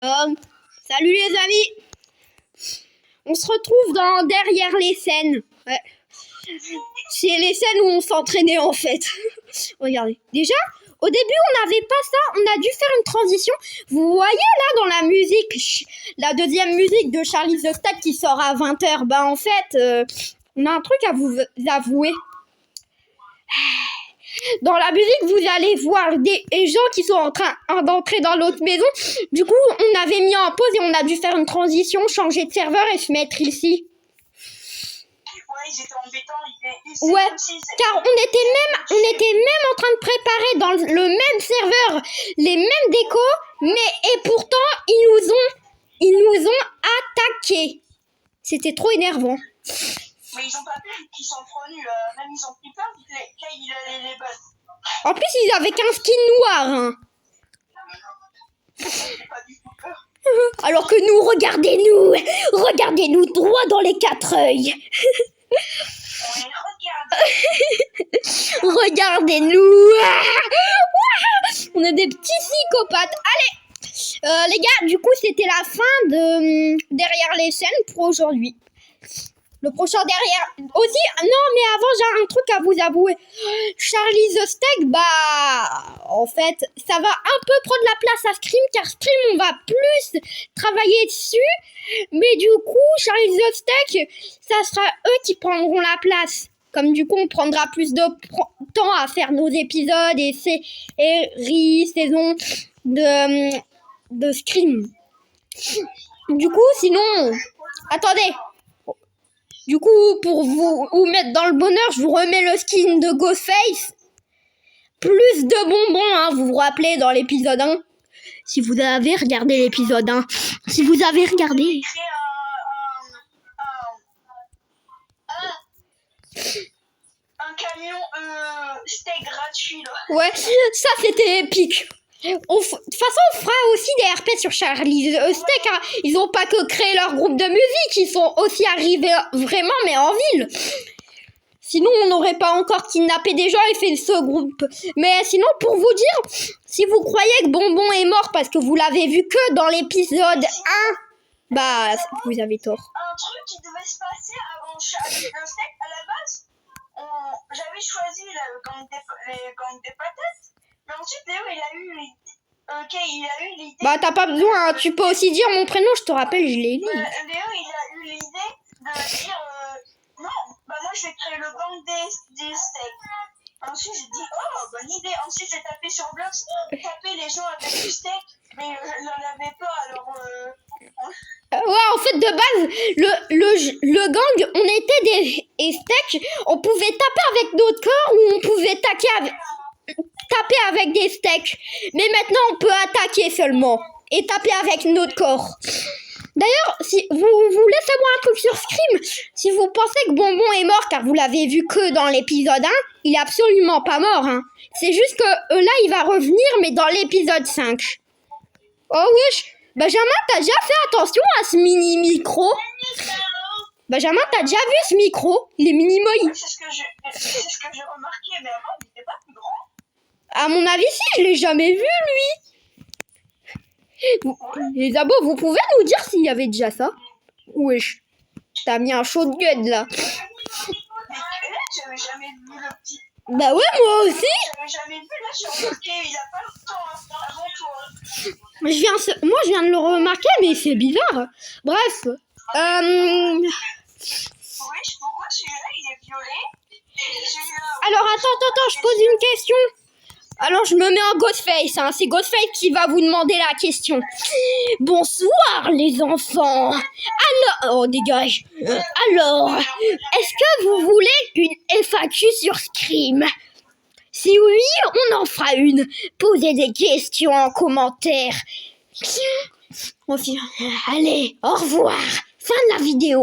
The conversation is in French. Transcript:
Salut les amis. On se retrouve dans derrière les scènes. Ouais. C'est les scènes où on s'entraînait en fait. Regardez. Déjà, au début, on n'avait pas ça. On a dû faire une transition. Vous voyez là dans la musique, la deuxième musique de Charlie the Stack qui sort à 20h. Bah en fait, on a un truc à vous avouer. Dans la musique, vous allez voir des gens qui sont en train d'entrer dans l'autre maison. Du coup, on avait mis en pause et on a dû faire une transition, changer de serveur et se mettre ici. Ouais, ils étaient embêtants. Ouais, car on était même en train de préparer dans le même serveur les mêmes décos, mais et pourtant ils nous ont attaqués. C'était trop énervant. Mais ils ont pas pu, qu'ils sont trop nuls. Même ils ont pris peur, Kay il allait les battre. En plus, ils avaient qu'un skin noir. Hein. Pas du tout peur. Alors que nous, regardez-nous droit dans les 4 œils. On les regarde. Regardez-nous. On est des petits psychopathes. Allez, les gars, du coup, c'était la fin de derrière les scènes pour aujourd'hui. Le prochain derrière aussi. Non, mais avant, j'ai un truc à vous avouer. Charlie the Stack, bah, en fait, ça va un peu prendre la place à Scream, car Scream, on va plus travailler dessus. Mais du coup, Charlie the Stack, ça sera eux qui prendront la place. Comme du coup, on prendra plus de temps à faire nos épisodes et séries, saisons de Scream. Du coup, sinon, attendez. Du coup, pour vous mettre dans le bonheur, je vous remets le skin de Ghostface. Plus de bonbons, hein, vous vous rappelez, dans l'épisode 1. Si vous avez regardé l'épisode 1. Si vous avez regardé. Un camion steak gratuit, là. Ouais, ça c'était épique. De toute façon, on fera aussi des RP sur Charlie the Stack. Hein. Ils ont pas que créé leur groupe de musique, ils sont aussi arrivés vraiment, mais en ville. Sinon, on n'aurait pas encore kidnappé des gens et fait ce groupe. Mais sinon, pour vous dire, si vous croyez que Bonbon est mort parce que vous l'avez vu que dans l'épisode 1, bah, vous avez tort. Un truc qui devait se passer avant Charlie the Stack, à la base, j'avais choisi les gangs des patates. Mais ensuite, Léo, il a eu l'idée. Bah, t'as pas besoin, hein. Tu peux aussi dire mon prénom, je te rappelle, je l'ai lu. Léo, il a eu l'idée de dire non, bah moi je vais créer le gang des steaks. Ensuite, j'ai dit bonne idée. Ensuite, j'ai tapé sur Blox, taper les gens avec du steak, mais je n'en avais pas, alors. Ouais, en fait, de base, le gang, on était des steaks, on pouvait taper avec notre corps ou on pouvait taper avec des steaks. Mais maintenant, on peut attaquer seulement et taper avec notre corps. D'ailleurs, si vous voulez savoir un truc sur Scream, si vous pensez que Bonbon est mort car vous l'avez vu que dans l'épisode 1, il est absolument pas mort. Hein. C'est juste que là, il va revenir, mais dans l'épisode 5. Oh wesh, Benjamin, t'as déjà fait attention à ce mini-micro? Benjamin, t'as déjà vu ce micro? Il est mini-moi. C'est ce que j'ai remarqué, mais avant, il n'était pas plus grand. À mon avis, si, je l'ai jamais vu, lui. Les abos, vous pouvez nous dire s'il y avait déjà ça? Wesh, t'as mis un shotgun, là. Mais j'avais jamais vu le petit. Bah ouais, moi aussi. J'avais jamais vu, là, j'ai remarqué, il a pas longtemps avant toi. Moi, je viens de le remarquer, mais c'est bizarre. Bref. Oui, pourquoi celui-là, il est violet? Alors, attends, je pose une question. Alors, je me mets en Ghostface, hein. C'est Ghostface qui va vous demander la question. Bonsoir, les enfants. Alors, oh, dégage. Alors, est-ce que vous voulez une FAQ sur Scream? Si oui, on en fera une. Posez des questions en commentaire. Allez, au revoir. Fin de la vidéo.